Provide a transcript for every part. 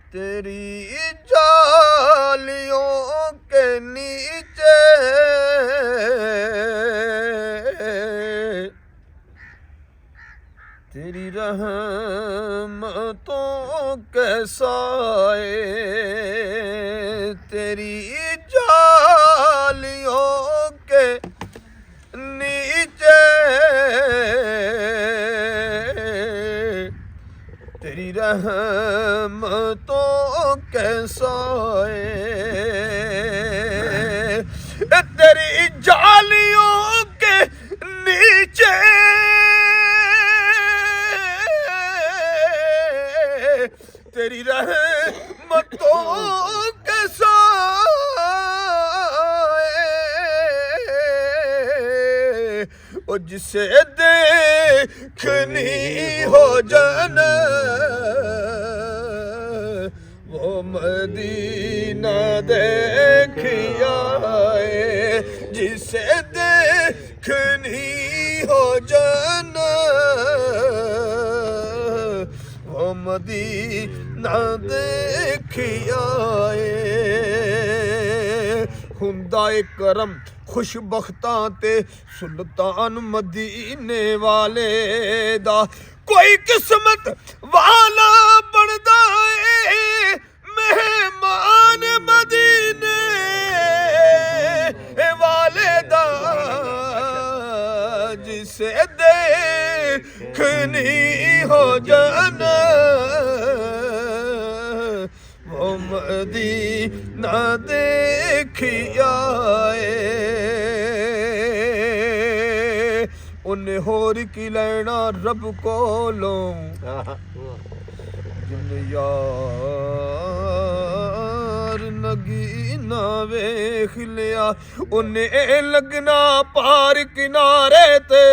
तेरी जालियों के नीचे तेरी रहमतों के साए, तेरी जालियों के नीचे तेरी रहमतों के साए, तेरी जालियों के नीचे तेरी रहमतों के साए, ओ जिसे देखनी हो जाना वो मदीना देखिया, जिसे देखनी हो जाना वो मदीना देखिया। हुंदा ए करम खुशबख्तां ते सुल्तान मदीने वाले दा, कोई किस्मत वाला बनदा ए मेहमान मदीने वाले दा, जिसे देखनी हो जाना वो मदीना देखिया। उन्हें होर की लेना रब कोलों जिन यार नगीना वेख लिया, उन्हें लगना पार किनारे ते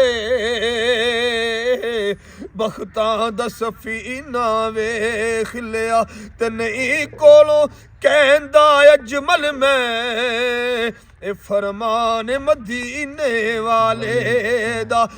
बख्तां दा सफीना वेख लिया, ते नहीं कोलों कहंदा अजमल मैं ए फरमान मदीने वाले दा।